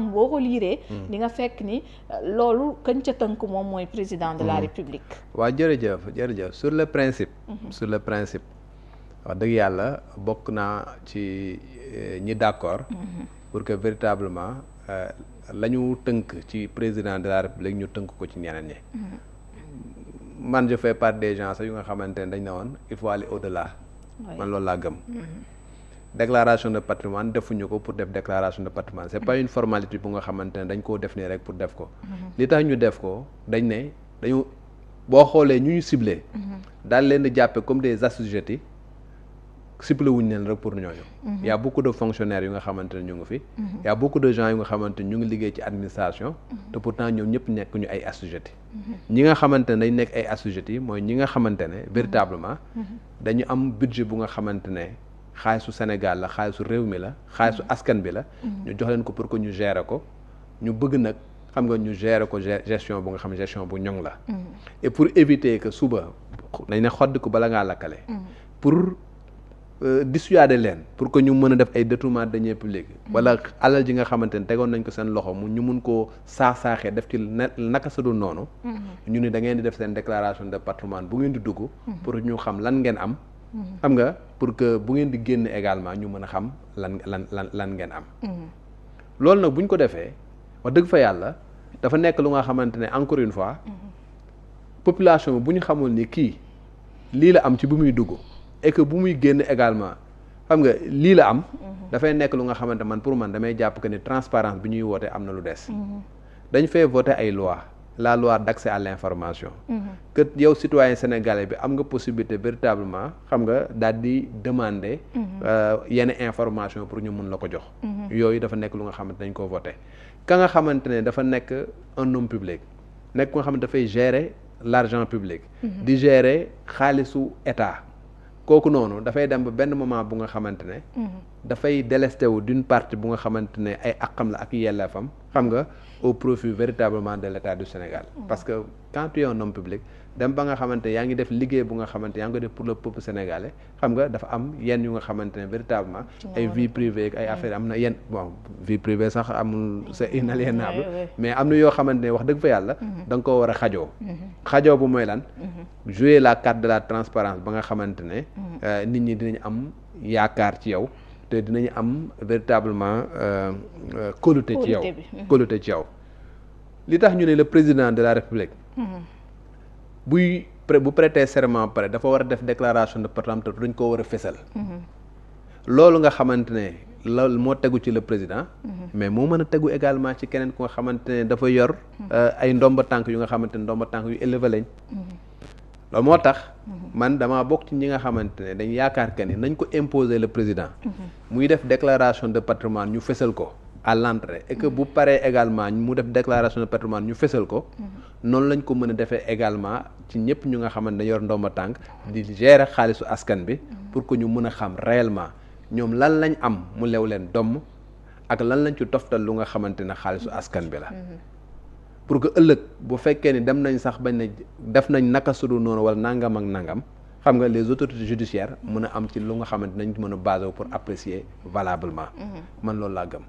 boo ko liiree di nga fekk ni loolu kañ ca tënk moom mooy président de la république. waaw jërëjëf sur le principe wax dëgg yàlla bokk naa ci ñi d'accord pour que véritablement la ñu tënk ci président de la république ñu tënk ko ci ñeneen ñi. man je fais partie des gens sax yu nga xamante ne dañ ne woon il faut aller au-delà. man loolu laa gëm. déclaration de patrimoine defuñu ko pour def déclaration de patrimoine c'est pas une formalité bu nga xamante ne dañ koo def nii rek pour def ko. li tax ñu def ko dañu boo xoolee ñu ciblé. daal leen di jàppe comme des assujettis ciblé wuñ leen rek pour ñooñu. y a beaucoup de fonctionnaires yu nga xamante ne ñu ngi fi. y a beaucoup de gens yu nga xamante ne ñu ngi liggéey ci administration. te pourtant ñoom ñëpp nekk ñu ay assujettis. ñi nga xamante ne dañ nekk ay assujettis mooy ñi nga xamante ne véritablement dañu am budget bu nga xamante ne xaalisu Sénégal la xaalisu réew mi la xaalisu askan bi la. ñu jox leen ko pour que ñu gérer ko ñu bëgg nag xam nga ñu gérer ko gestion bu nga xam gestion bu ñoŋ la. et pour éviter que suba dañ ne xodd ko bala ngaa lakkale. pour dissuader leen pour que ñu mën a def ay détournement de deniers publics wala alal ji nga xamante ne tegoon nañ ko seen loxo mu ñu mun koo saaxee def ci naka sa dul noonu. ñu ni da ngeen di def seen déclaration de patrimoine bu ngeen di dugg. pour ñu xam lan ngeen am. xam nga pour que bu ngeen di génn également ñu mën a xam lan ngeen am. loolu nag bu ñu ko defee wax dëgg fa yàlla dafa nekk lu nga xamante ne encore une fois population bi bu ñu xamul ni kii lii la am ci bu muy dugg. et que bu muy génn également xam nga lii la am. dafay nekk lu nga xamante man pour man damay jàpp que ni transparence bi ñuy woote am na lu des. dañ fay voter ay loi la loi d'accès à l'information. que yow citoyen sénégalais bi am nga possibilité véritablement xam nga daal di demander. yenn information pour ñu mun la ko jox. yooyu dafa nekk lu nga xamante dañ ko voter ka nga xamante ne dafa nekk un homme public nekk ku nga xamante dafay gérer l'argent public. di gérer xaalisu état. kooku noonu dafay dem ba benn moment bu nga xamante ne dafay délesté wu d'une partie bu nga xamante ne ay àqam la ak yelleefam xam nga au profit véritablement de l'État du Sénégal parce que quand tu es un homme public dem ba nga xamante yaa ngi def liggéey bu nga xamante yaa ngi ko def pour le peuple sénégalais xam nga dafa am yenn yu nga xamante ne véritablement ay vie privée ay affaires am na yenn bon vie privée sax amul c'est inaliénable mais am na yoo xamante ne wax dëgg fa yàlla da nga koo war a xajoo bu mooy lan jouer la carte de la transparence ba nga xamante ne nit ñi dinañ am yaakaar ci yow te dinañ am véritablement kóolute ci yow li tax ñu ne le président de la République bu prêter serment pare dafa war a def déclaration de patrimoine te dañ koo war a fésal loolu nga xamante ne loolu moo tegu ci le président mais moo mën a tegu également ci keneen ku nga xamante ne dafa yor ay ndomba tànk yu nga xamante ne ndomba tànk yu élevé lañ loolu moo tax man damaa bokk ci ñi nga xamante ne dañ yaakaar que ni nañ ko imposer le président muy def déclaration de patrimoine ñu fésal ko à l'entrée et que bu paree également mu def déclaration de patrimoine ñu fésal ko noonu lañ ko mën a defee également ci ñëpp ñu nga xamante ne yor ndomba tànk di gérer xaalisu askan bi pour que ñu mën a xam réellement ñoom lan lañ am mu lew leen domm ak lan lañ ci toftal lu nga xamante ne xaalisu askan bi la pour que ëllëg bu fekkee ni dem nañ sax bañ ne def nañ naka sudu noonu wala nangam ak nangam xam nga les autorités judiciaires mën a am ci lu nga xamante nañ mën a basé pour apprécier valablement man loolu laa gëm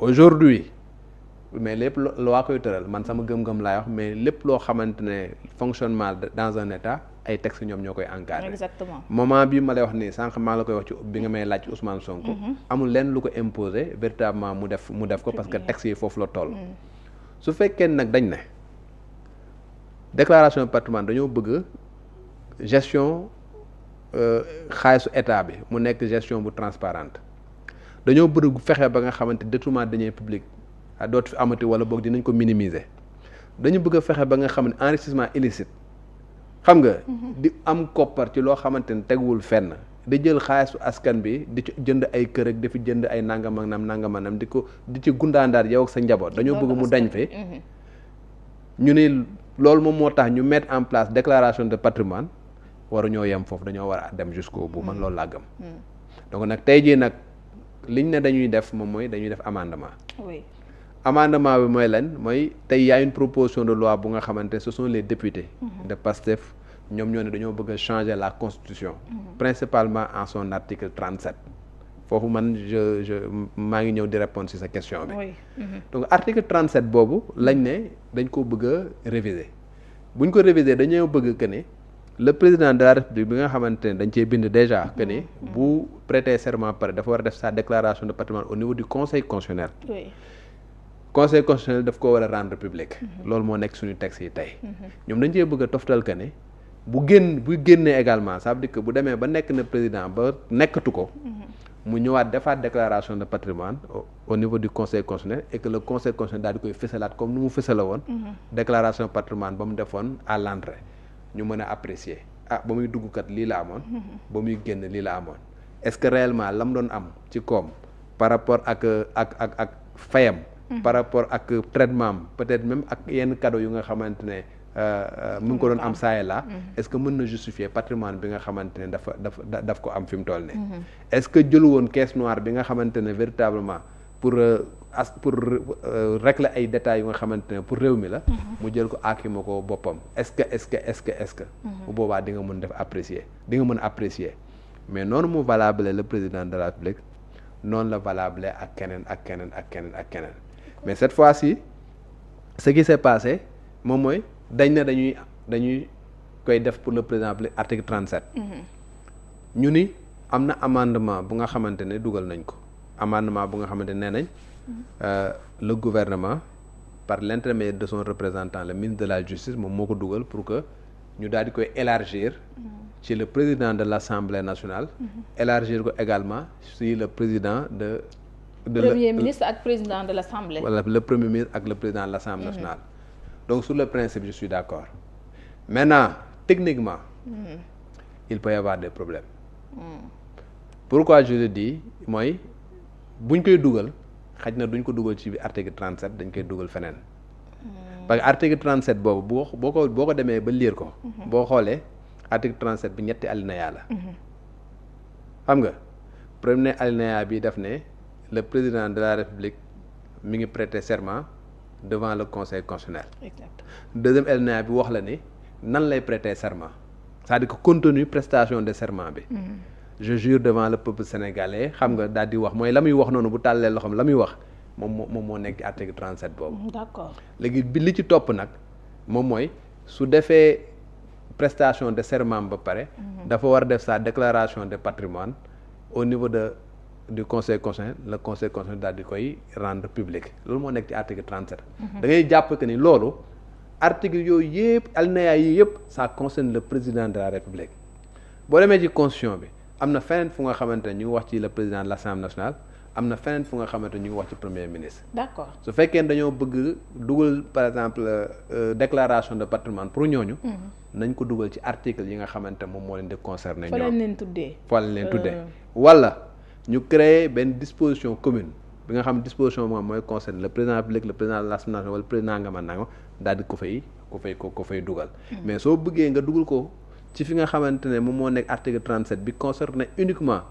aujourd'hui mais lépp loo koy tëral man sama gëm-gëm laay wax mais lépp loo xamante ne fonctionnement dans un état ay textes ñoom ñoo koy encadrer. Exactement. moment bii ma lay wax nii sànq maa la koy wax ci bi nga may laaj ci Ousmane Sonko. amul lenn lu ko imposer véritablement mu def ko parce que textes yi foofu la toll. su fekkee nag dañ ne déclaration de patrimoine dañoo bëgg gestion xaalisu état bi mu nekk gestion bu transparente dañoo bëgg fexe ba nga xamante détournement de deniers publics dootu fi amati wala boog dinañ ko minimiser dañu bëgg a fexe ba nga xam ne enrichissement illicite xam nga di am koppar ci loo xamante ne teguwul fenn di jël xaalisu askan bi di ci jënd ay kër ak di fi jënd ay nangamanam di ci gundaandaat yow ak sa njaboot dañoo bëgg mu dañ fe ñu ne loolu moom moo tax ñu mettre en place déclaration de patrimoine waruñoo yem foofu dañoo war a dem jusqu'au bout man loolu laa gëm donc nag tey jii nag liñ ne dañuy def moom mooy dañuy def amendement amendement bi mooy lan mooy tey y a une proposition de loi bu nga xamante ce sont les députés de PASTEF ñoom ñoo ne dañoo bëgg a changer la constitution principalement en son article 37 foofu man maa ngi ñëw di répondre ci sa question bi. oui. donc article 37 boobu lañ ne dañ ko bëgg a réviser buñ ko réviser dañoo bëgg que ne le président de la république bi nga xamante ne dañ cee bind déjà que ne bu prêter serment pare dafa war a def sa déclaration de patrimoine au niveau du conseil constitutionnel. oui. conseil constitutionnel daf ko war a rendre public. loolu moo nekk suñu texte yi tey. ñoom dañ cee bëgg a toftal que ne bu génnee également ça veut dire que bu demee ba nekk na président ba nekkatu ko. mu ñëwaat defaat déclaration de patrimoine au niveau du conseil constitutionnel et que le conseil constitutionnel daal di koy fësalaat comme ni mu fësala woon. déclaration de patrimoine ba mu defoon à l'entrée ñu mën a apprécier ba muy dugg kat lii la amoon. ba muy génn lii la amoon est-ce que réellement la mu doon am ci koom par rapport ak fayam. par rapport ak traitement am peut-être même ak yenn cadeau yu nga xamante ne mu ngi ko doon am saa là est-ce que mën na justifier patrimoine bi nga xamante ne daf ko am fi mu toll ne est-ce que jëlu woon caisse noire bi nga xamante ne véritablement pour régler ay détails yu nga xamante ne pour réew mi la mu jël ko aakima ko boppam est-ce que bu boobaa di nga mën def apprécier di nga mën a apprécier mais noonu mu valable le président de la République noonu la valable ak keneen mais cette fois-ci ce qui s'est passé moom mooy dañ ne dañuy koy def pour le président article 37 ñu ni am na amendement bu nga xamante ne dugal nañ ko amendement bu nga xamante ne nee nañ le gouvernement par l'intermédiaire de son représentant le ministre de la justice moom moo ko dugal pour que ñu daal di koy élargir ci le président de l'Assemblée nationale élargir ko également si le président de premier ministre ak président de l'Assemblée. Voilà, le premier ministre ak le président de l'Assemblée nationale. Donc sur le principe je suis d'accord maintenant techniquement il peut y avoir des problèmes. Pourquoi je le dis mooy buñ koy dugal xaj na duñ ko dugal ci article 37 dañ koy dugal feneen. Parce que article 37 boobu boo ko demee ba lire ko. boo xoolee article 37 bi ñetti alinéa la. xam nga premier alinéa bi daf ne. Le président de la République mi ngi prêter serment devant le conseil constitutionnel. Exact. Deuxième alinéa bi wax la ni nan lay prêter serment c'est-à-dire que contenu prestation de serment bi. Je jure devant le peuple sénégalais xam nga daal di wax mooy la muy wax noonu bu tàllee loxoom la muy wax moom moo nekk ci article 37 boobu. D'accord. Léegi bi li ci topp nag moom mooy su defee prestation de serment ba pare. dafa war a def sa déclaration de patrimoine au niveau du conseil constitutionnel le conseil constitutionnel daal di koy rendre public loolu moo nekk ci article 37. da ngay jàpp que ni loolu article yooyu yëpp alinéa yi yëpp ça concerne le président de la république boo demee ci constitution bi am na feneen fu nga xamante ne ñu ngi wax ci le président de l'Assemblée nationale am na feneen fu nga xamante ne ñu ngi wax ci premier ministre. D'accord. Su fekkee dañoo bëgg dugal par exemple déclaration de patrimoine pour ñooñu. nañ ko dugal ci article yi nga xamante moom moo leen di concerner. ñoom fa lañ leen tuddee. fa lañ leen tuddee wala. ñu créer benn disposition commune bi nga xam disposition moom mooy concerne le président de la République le président de l'Assemblée nationale wala président nga mën naa daal di ko fay dugal. mais soo bëggee nga dugal ko ci fi nga xamante ne moom moo nekk article 37 bi concerne uniquement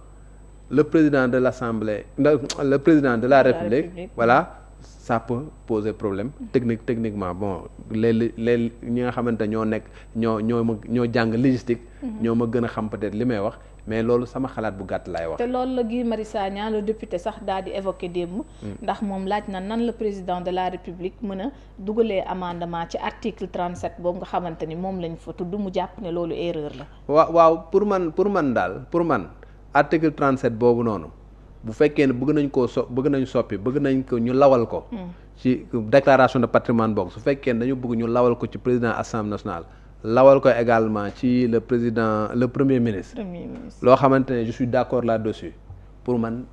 le président de l'Assemblée le président de la République voilà ça peut poser problème techniquement bon les ñi nga xamante ñoo nekk ñoo jàng légistique. ñoo ma gën a xam peut-être li may wax. mais loolu sama xalaat bu gàtt laay wax. te loolu la Guy Marius Sagna le député sax daal di évoqué démb. ndax moom laaj na nan la président de la république mën a dugalee amendement ci article 37 boobu nga xamante ni moom lañ fa tudd mu jàpp ne loolu erreur la. waaw pour man article 37 boobu noonu bu fekkee ne bëgg nañ ko ñu lawal ko. ci déclaration de patrimoine boobu su fekkee ne dañu bëgg ñu lawal ko ci président Assemblée nationale. lawal ko également ci le premier ministre. loo xamante ne je suis d'accord là-dessus pour man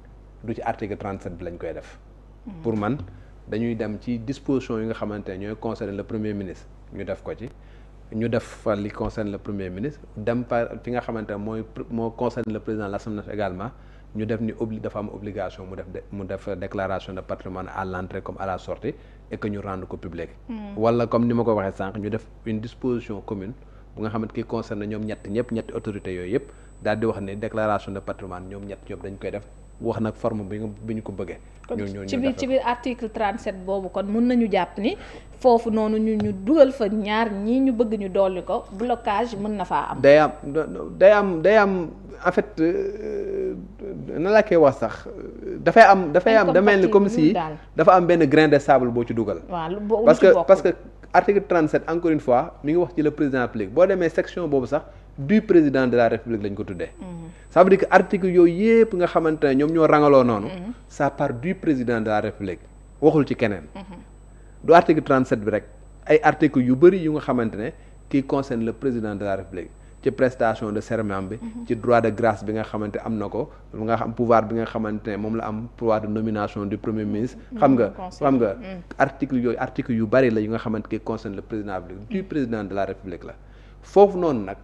du ci article 37 bi lañ koy def. pour man dañuy dem ci disposition yi nga xamante ne ñooy concerner le premier ministre ñu def ko ci ñu def fa li concerne le premier ministre dem par fi nga xamante ne moo concerne le président de l'Assemblée nationale également ñu def ni dafa am obligation mu def déclaration de patrimoine à l'entrée comme à la sortie et que ñu rendre ko public. wala comme ni ma ko waxee sànq ñu def une disposition commune bu nga xamante ki concerne ñoom ñetti autorités yooyu yëpp daal di wax ne déclaration de patrimoine ñoom ñett ñëpp dañ koy def wax nag forme bi ñu ko bëggee. ci biir article 37 boobu kon mun nañu jàpp ni foofu noonu ñu dugal fa ñaar ñii ñu bëgg ñu dolli ko blocage mën na faa am. day am en fait na la koy wax sax dafay am da mel ni comme si dafa am benn grain de sable boo ci dugal. waaw parce que article 37 encore une fois mi ngi wax ci le président de la République boo demee section boobu sax du président de la République lañ ko tuddee. ça veut dire que article yooyu yëpp nga xamante ne ñoom ñoo rangaloo noonu. ça part du président de la République waxul ci keneen. du article 37 bi rek ay articles yu bëri yu nga xamante ne qui concerne le président de la République ci prestation de serment bi. ci droit de grâce bi nga xamante am na ko nga xam pouvoir bi nga xamante ne moom la am pouvoir de nomination du premier ministre. xam nga article yooyu article yu bëri la yu nga xamante qui concerne le président de la République du président de la République la foofu noonu nag.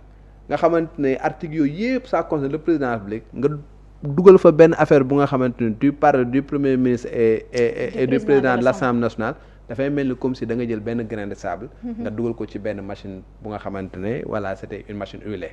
nga xamante ne article yooyu yëpp ça concerne le président de la République nga dugal fa benn affaire bu nga xamante ne tu parles du premier ministre et du président de l'Assemblée nationale dafay mel ni comme si da nga jël benn grain de sable nga dugal ko ci benn machine bu nga xamante ne voilà c'était une machine huilée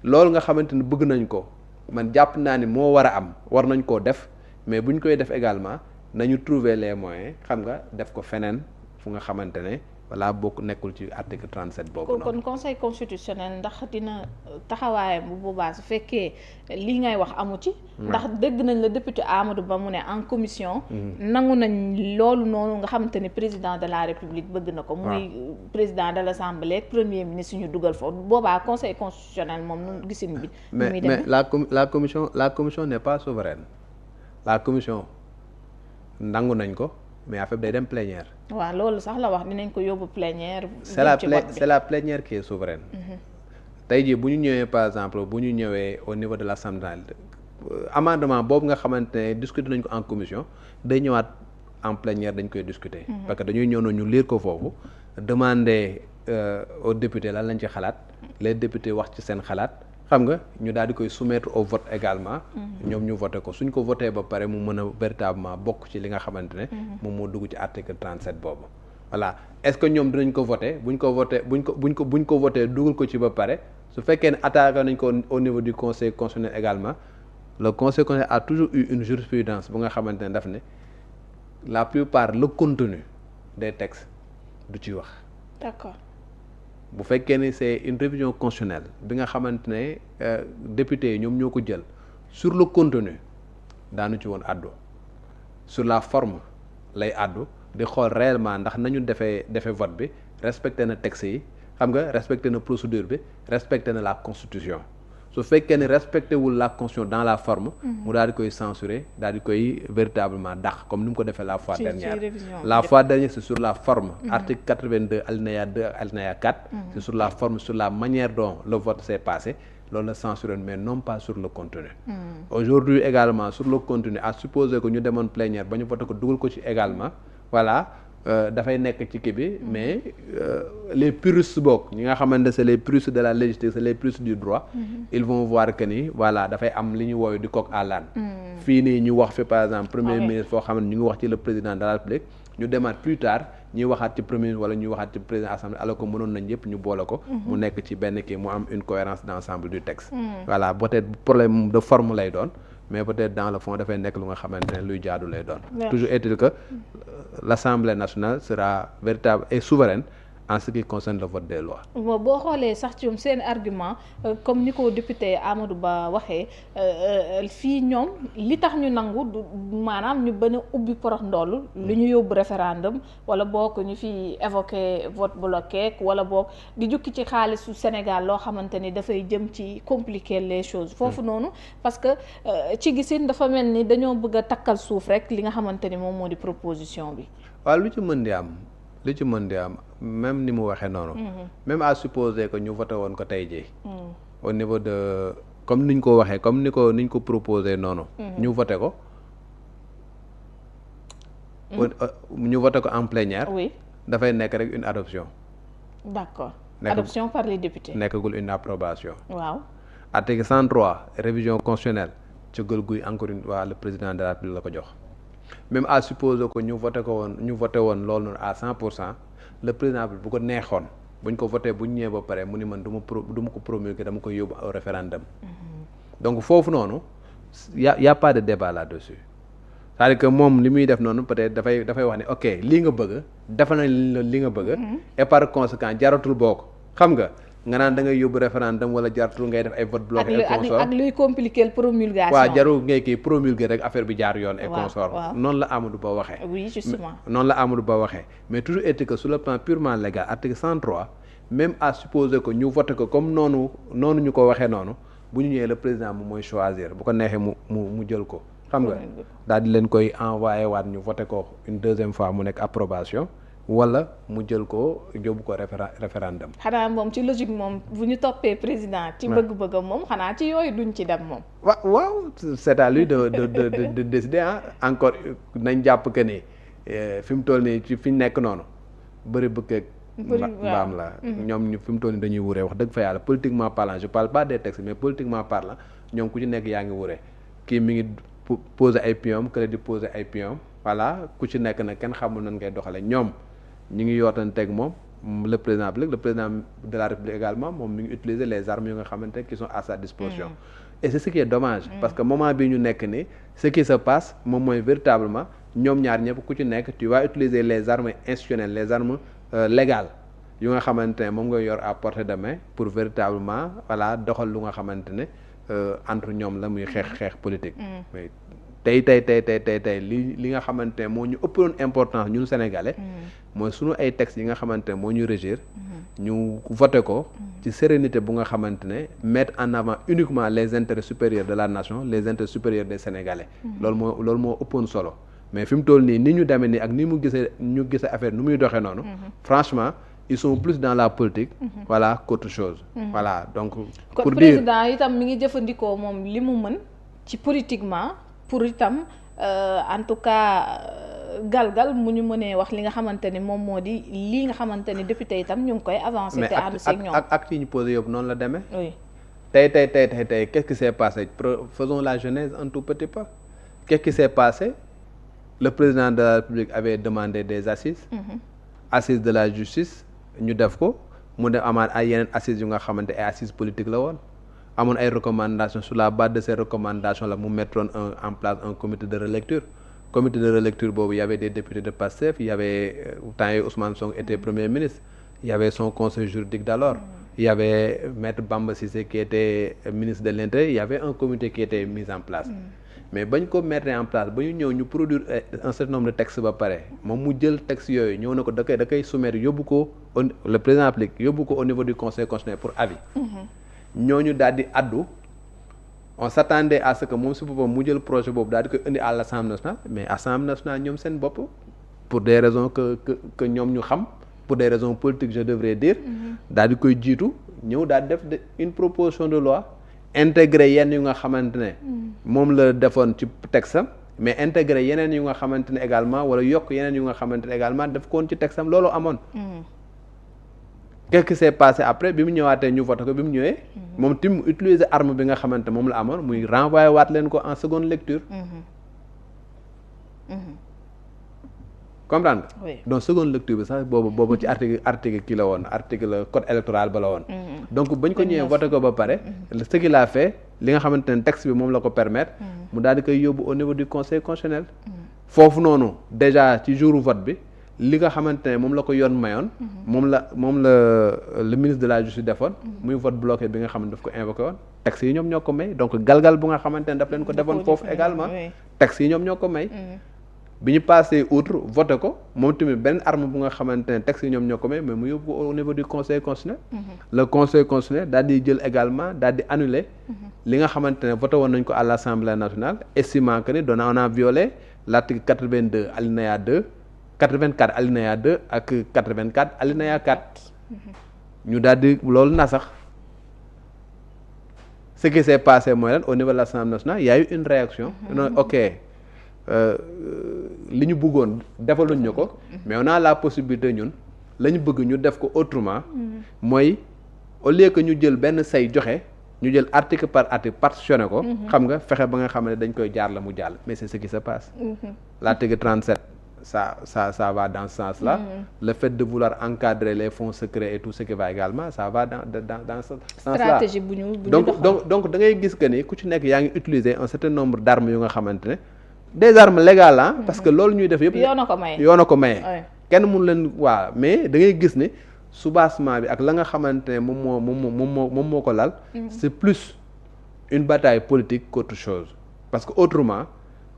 loolu nga xamante ne bëgg nañ ko man jàpp naa ni moo war a am war nañ koo def mais bu ñu koy def également nañu trouver les moyens xam nga def ko feneen fu nga xamante ne voilà bokk nekkul ci article 37 boobu noonu. kon conseil constitutionnel ndax dina taxawaayam bu boobaa su fekkee lii ngay wax amu ci. ndax dégg nañ la député Amadou Ba mu ne en commission. nangu nañ loolu noonu nga xamante ne président de la République bëgg na ko. muy président de l'Assemblée ak premier ministre ñu dugal foofu boobaa conseil constitutionnel moom nu gisin bi. mais la commission n'est pas souveraine la commission nangu nañ ko. mais affaire day dem plénière. waaw loolu sax la wax dinañ ko yóbbu plénière. c'est la plénière qui est souveraine. tey jii bu ñu ñëwee par exemple bu ñu ñëwee au niveau de l'Assemblée amendement boobu nga xamante ne discuter nañ ko en commission day ñëwaat en plénière dañ koy discuter. parce que dañuy ñëw na ñu lire ko foofu demander aux députés lan lañ ci xalaat les députés wax ci seen xalaat. xam nga ñu daal di koy soumettre au vote également. ñoom ñu voté ko suñ ko voté ba pare mu mën a véritablement bokk ci li nga xamante ne. moom moo dugg ci article 37 boobu. voilà est-ce que ñoom dinañ ko voté buñ ko voté dugal ko ci ba pare su fekkee ne attaqué nañ ko au niveau du conseil constitutionnel également le conseil constitutionnel a toujours eu une jurisprudence bu nga xamante ne daf ne la plupart le contenu des textes du ci wax. d'accord. bu fekkee ni c'est une révision constitutionnelle bi nga xamante ne député yi ñoom ñoo ko jël sur le contenu daanu ci woon àddu sur la forme lay àddu di xool réellement ndax nañu defee vote bi respecté na texte yi xam nga respecté na procédure bi respecté na la constitution su fekkee ne respecté wul la constitution dans la forme mu daal di koy censurer daal di koy véritablement dàq comme ni mu ko defee la fois dernière c'est sur la forme article 82 alinéa 2 ak alinéa 4 c'est sur la forme sur la manière dont le vote s'est passé loolu la censuré mais non pas sur le contenu aujourd'hui également sur le contenu à supposer que ñu demoon plénière ba ñu voté ko dugal ko ci également voilà dafay nekk ci kii bi mais les puristes bokk ñi nga xamante ne c'est les puristes de la législation c'est les puristes du droit ils vont voir que ni voilà dafay am li ñu wooyu di coq à l'âne fii nii ñu wax fi par exemple premier ministre foo xam ne ñu ngi wax ci le président de la République ñu demaat plus tard ñuy waxaat ci premier ministre wala ñuy waxaat ci président assemblée alors que mënoon nañ yëpp ñu boole ko mu nekk ci benn kii mu am une cohérence d'ensemble du texte voilà peut-être problème de forme lay doon mais peut-être dans le fond dafay nekk lu nga xamante ne luy jaadu lay doon toujours est-il que l'Assemblée nationale sera véritable et souveraine en ce qui concerne le vote des lois. boo xoolee sax ci seen argument comme ni ko député Amadou Ba waxee fii ñoom li tax ñu nangu maanaam ñu bën a ubbi porox ndoll li ñu yóbbu référendum wala boog ñu fi évoqué vote bloqué wala boog di jukki ci xaalisu Sénégal loo xamante ni dafay jëm ci compliquer les choses foofu noonu parce que ci gisin dafa mel ni dañoo bëgg a takkal suuf rek li nga xamante ni moom moo di proposition bi. waaw lu ci mën di am même ni mu waxee noonu même à supposer que ñu voté woon ko tey jii au niveau de comme niñ ko waxee comme niñ ko proposé noonu ñu voté ko ñu voté ko en plénière dafay nekk rek une adoption d'accord adoption par les députés nekkagul une approbation waaw article 103 révision constitutionnelle ci gël guy encore une fois le président de la République la ko jox même à supposer que ñu voté woon loolu noonu à 100% le président bu ko neexoon buñ ko voté buñ ñëwee ba pare mu ni man du ma ko promulguer dama koy yóbbu au référendum donc foofu noonu y a pas de débat là-dessus. C'est-à-dire que moom li muy def noonu peut-être dafay wax ne ok lii nga bëgg defal nañ li nga bëgg. et par conséquent jaratul boo ko xam nga naan da ngay yóbbu référendum wala jaratul ngay def ay vote bloqué et consort ak luy compliquer promulgation. waaw jarul ngay kii promulguer rek affaire bi jaar yoon et consort noonu la Amadou Ba waxee. oui justement noonu la Amadou Ba waxee mais toujours est-il que sur le plan purement légal article 103 même à supposer que ñu voté ko comme noonu ñu ko waxee noonu bu ñu ñëwee le président moom mooy choisir bu ko neexee mu jël ko xam nga daal di leen koy envoyé waat ñu voté ko une deuxième fois mu nekk approbation wala mu jël ko yóbbu ko référendum. xanaa moom ci logique moom bu ñu toppee président. ci bëgg-bëggam moom xanaa ci yooyu duñ ci dem moom. waaw c'est à lui de décider encore nañ jàpp que ni fi mu toll nii ci fi ñu nekk noonu bëri bëgg mbaam la. ñoom ñu fi mu toll nii dañuy wuree wax dëgg fa yàlla politiquement parlant je parle pas des textes mais politiquement parlant ñoom ku ci nekk yaa ngi wuree kii mi ngi poser ay pions kële di poser ay pions voilà ku ci nekk nag kenn xamul nan ngay doxale ñoom. ñu ngi yootanteeg moom le président de la République également moom mi ngi utiliser les armes yu nga xamante qui sont à sa disposition et c'est ce qui est dommage parce que moment bi ñu nekk ni ce qui se passe moom mooy véritablement ñoom ñaar ñëpp ku ci nekk tu vas utiliser les armes institutionnelles les armes légales yu nga xamante ne moom nga yor à portée de main pour véritablement voilà doxal lu nga xamante ne entre ñoom la muy xeex politique tey li nga xamante ne moo ñu ëppoon importance ñun sénégalais mooy sunu ay textes yi nga xamante ne moo ñu régir ñu voté ko ci sérénité bu nga xamante ne mettre en avant uniquement les intérêts supérieurs de la nation les intérêts supérieurs des sénégalais loolu moo ëppoon solo mais fi mu toll nii ni ñu demee nii ak ni mu gisee affaire nu muy doxee noonu franchement ils sont plus dans la politique voilà qu'autre chose voilà donc pour dire président itam mi ngi jëfandikoo moom li mu mën ci politiquement pour itam en tout cas galgal mu ñu mënee wax li nga xamante ni moom moo di lii nga xamante ni député itam ñu ngi koy avancé te àndu seeg ñoom ak acte yi ñu posé yëpp noonu la demee oui tey qu'est-ce qui s'est passé faisons la genèse un tout petit peu qu'est-ce qui s'est passé le président de la République avait demandé des assises assises de la justice ñu def ko mu def amaat ay yeneen assises yu nga xamante ay assises politiques la woon amoon ay recommandations sur la base de ces recommandations la mu mettroon en place un comité de relecture boobu y avait des députés de PASTEF il y avait temps yii Ousmane Sonko était premier ministre il y avait son conseil juridique d'alors il y avait maître Bamba Cissé qui était ministre de l'Intérieur il y avait un comité qui était mis en place mais bañ ko mettre en place ba ñu ñëw ñu produire un certain nombre de textes ba pare moom mu jël textes yooyu ñëw na ko da koy soumettre yóbbu ko le président applique yóbbu ko au niveau du conseil constitutionnel pour avis ñooñu daal di addu on s'attendait à ce que moom si boppam mu jël projet boobu daal di koy indi à l'Assemblée nationale mais Assemblée nationale ñoom seen bopp pour des raisons que ñoom ñu xam pour des raisons politiques je devrais dire daal di koy jiitu ñëw daal di def une proposition de loi intégrer yenn yu nga xamante ne moom la defoon ci texte am mais intégrer yeneen yu nga xamante ne également wala yokk yeneen yu nga xamante ne également def ko woon ci texte am loolu amoon qu'est-ce qui s'est passé après bi mu ñëwaatee ñu voté ko bi mu ñëwee moom tim mu utiliser arme bi nga xamante moom la amoon muy renvoyer waat leen ko en seconde lecture comprendre nga donc seconde lecture bi sax boobu ci article kii la woon article code électoral ba la woon donc bañ ko ñëwee voté ko ba pare ce qu'il a fait li nga xamante ne texte bi moom la ko permettre mu daal di koy yóbbu au niveau du conseil constitutionnel foofu noonu déjà ci jouru vote bi li nga xamante ne moom la ko yoon mayoon moom la le ministre de la justice defoon muy vote bloqué bi nga xam ne daf ko invoqué woon texte yi ñoom ñoo ko may donc galgal bu nga xamante ne daf leen ko defoon foofu également texte yi ñoom ñoo ko may bi ñu passé outre voté ko moom tamit benn arme bu nga xamante ne texte yi ñoom ñoo ko may mais mu yóbbu ko au niveau du conseil constitutionnel le conseil constitutionnel daal di jël également daal di annuler li nga xamante ne voté woon nañ ko à l'Assemblée nationale estimant que ni on a violé l'article 82 alinéa 2 84 alinéa 2 ak 84 alinéa 4 ñu daal di loolu na sax ce qui s'est passé mooy lan au niveau de l'Assemblée nationale il y a eu une réaction non ok li ñu bëggoon defaluñ ñu ko mais on a la possibilité ñun la ñu bëgg ñu def ko autrement mooy au lieu que ñu jël benn say joxe ñu jël article par article partitionné ko xam nga fexe ba nga xam ne dañ koy jaar la mu jàll mais c'est ce qui se passe l'article 37 ça va dans ce sens-là. Le fait de vouloir encadrer les fonds secrets et tout ce qui va également ça va dans ce sens-là. Stratégie bu ñu donc da ngay gis que ni ku ci nekk yaa ngi utiliser un certain nombre d'armes yu nga xamante ne des armes légales ah. parce que loolu ñuy def yëpp. yoon a ko maye. kenn mënu leen waa mais da ngay gis ne soubassement bi ak la nga xamante ne moom moo ko lal. c'est plus une bataille politique qu'autre chose parce que autrement.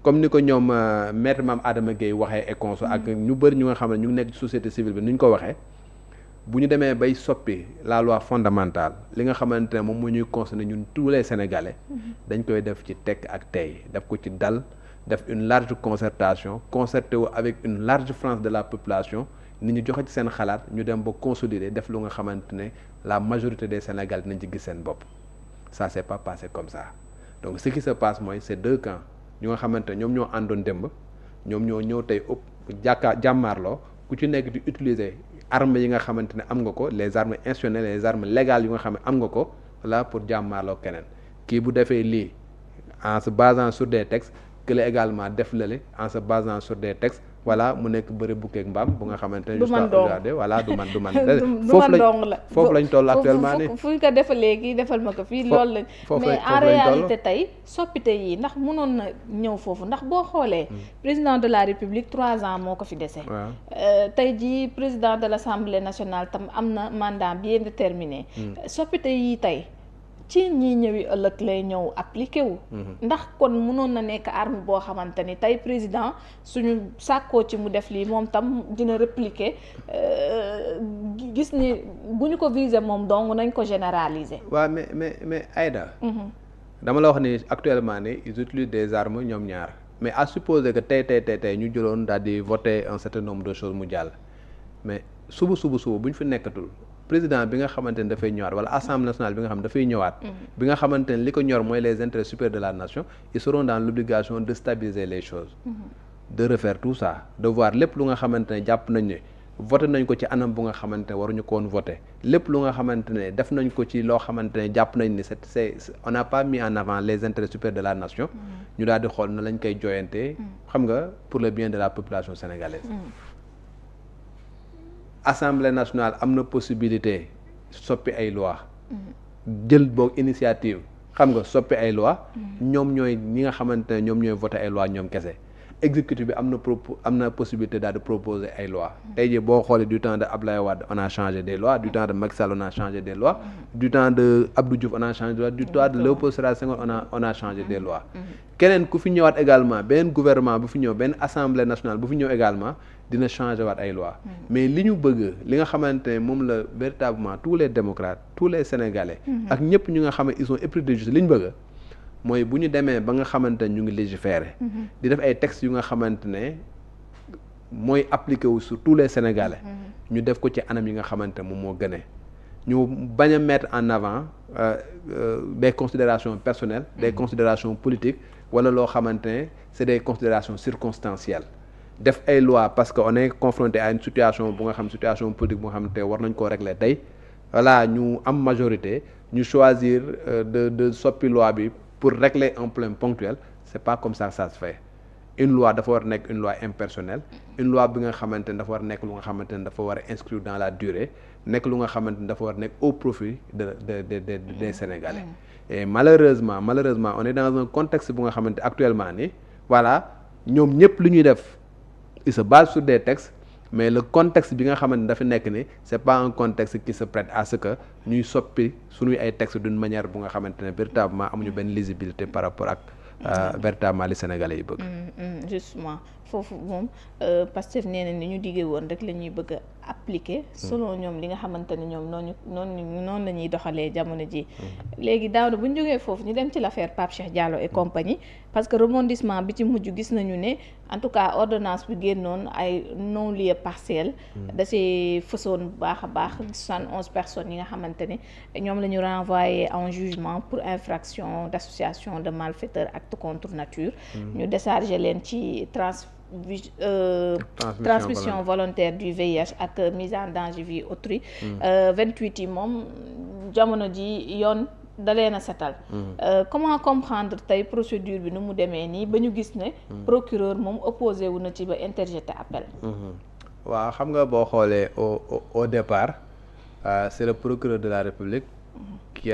comme ni ko ñoom maître Mame Adama Gueye waxee et conso ak ñu bëri ñu nga xam ne ñu ngi nekk ci société civile bi ni ñu ko waxee bu ñu demee bay soppi la loi fondamentale li nga xamante ne moom moo ñuy concerné ñun tous les Sénégalais dañ koy def ci tekk ak tey def ko ci dal def une large concertation concerté wu avec une large frange de la population nit ñu joxe ci seen xalaat ñu dem ba consolider def lu nga xamante ne la majorité des Sénégalais dinañ ci gis seen bopp ça s'est pas passé comme ça donc ce qui se passe mooy c'est deux camps ñu nga xamante ñoom ñoo àndoon démb ñoom ñoo ñëw tey jàmmaarloo ku ci nekk di utiliser armes yi nga xamante ne am nga ko les armes institutionnelles les armes légales yu nga xam ne am nga ko là pour jàmmaarloo keneen kii bu defee lii en se basant sur des textes kële également def lale en se basant sur des textes voilà mu nekk bëri bukkeeg mbaam bu nga xamante ne jusqu'à aujourd'hui voilà du man foofu lañ toll actuellement nii fu ñu ko defal léegi defal ma ko fii loolu lañ mais en réalité tey soppite yi ndax mënoon na ñëw foofu ndax boo xoolee président de la République 3 ans moo ko fi dese tey jii président de l'Assemblée nationale tam am na mandat bien déterminé soppite yi tey ci ñii ñëwi ëllëg lay ñëw appliqué wu ndax kon mënoon na nekk arme boo xamante ni tey président suñu sàkkoo ci mu def lii moom tam dina répliquer gis ni bu ñu ko viser moom donc nañ ko généraliser. waaw mais Aïda dama la wax ni actuellement ni ils utilisent des armes ñoom ñaar mais à supposer que tey ñu jëloon daal di voter un certain nombre de choses mu jàll mais suba bu ñu fi nekkatul président bi nga xamante ne dafay ñëwaat wala assemblée nationale bi nga xam ne dafay ñëwaat bi nga xamante ne li ko ñor mooy les intérêts supérieurs de la nation ils seront dans l'obligation de stabiliser les choses de refaire tout ça de voir lépp lu nga xamante ne jàpp nañ ne voté nañ ko ci anam bu nga xamante ne waruñu ko woon voté lépp lu nga xamante ne def nañ ko ci loo xamante ne jàpp nañ ni c'est on n'a pas mis en avant les intérêts supérieurs de la nation ñu daal di xool na lañ koy jooyantee xam nga pour le bien de la population sénégalaise Assemblée nationale am na possibilité soppi ay loi jël boog initiative xam nga soppi ay loi ñoom ñooy ñi nga xamante ne ñoom ñooy voté ay loi ñoom kese exécutif bi am na possibilité daal de proposer ay loi tey jii boo xoolee du temps de Abdoulaye Wade on a changé des lois du temps de Macky Sall on a changé des lois du temps de Abdou Diouf on a changé des lois du temps de Léopold Sédar Senghor on a changé des lois keneen ku fi ñëwaat également benn gouvernement bu fi ñëw benn assemblée nationale bu fi ñëw également dina changé waat ay loi mais li ñu bëgg li nga xamante ne moom la véritablement tous les démocrates tous les sénégalais ak ñëpp ñu nga xam ne ils sont épris de justice li ñu bëgg mooy bu ñu demee ba nga xamante ne ñu ngi légiférer di def ay textes yu nga xamante ne mooy appliqué wu sur tous les sénégalais ñu def ko ci anam yi nga xamante ne moom moo gënee ñu bañ a mettre en avant des considérations personnelles des considérations politiques wala loo xamante ne c'est des considérations circonstancielles def ay loi parce que on est confronté à une situation bu nga xam situation politique bu nga xam te war nañ koo régler tey voilà ñu am majorité ñu choisir de soppi loi bi pour régler un problème ponctuel c'est pas comme ça se fait une loi dafa war nekk une loi impersonnelle une loi bi nga xamante ne dafa war nekk lu nga xamante ne dafa war a inscrire dans la durée nekk lu nga xamante ne dafa war nekk au profit des Sénégalais et malheureusement on est dans un contexte bu nga xamante actuellement ni voilà ñoom ñëpp lu ñuy def il se base sur des textes mais le contexte bi nga xamante ne dafa nekk ni c'est pas un contexte qui se prête à ce que ñuy soppi suñuy ay textes d'une manière bu nga xamante ne véritablement amuñu benn lisibilité par rapport ak véritablement li Sénégalais yi bëgg. Justement foofu moom Pastef nee na ni ñu diggee woon rek la ñuy bëgg a appliquer selon ñoom li nga xamante ne ñoom noonu la ñuy doxalee jamono ji léegi daaw na bu ñu jógee foofu ñu dem ci l'affaire Pape Cheikh Diallo et compagnie parce que rebondissement bi ci mujj gis nañu ne en tout cas ordonnance bi génnoon ay non-lieu partiel da see fësoon bu baax a baax 71 personnes yi nga xamante ne ñoom la ñu renvoyé en jugement pour infraction d'association de malfaiteurs acte contre nature ñu déchargé leen ci transmission volontaire du VIH ak mise en danger vie autrui 28 yi moom jamono ji yoon dalee na setal. Comment comprendre tey procédure bi nu mu demee nii ba ñu gis ne. procureur moom opposé wu na ci ba interjeté appel. waaw xam nga boo xoolee au départ c'est le procureur de la République.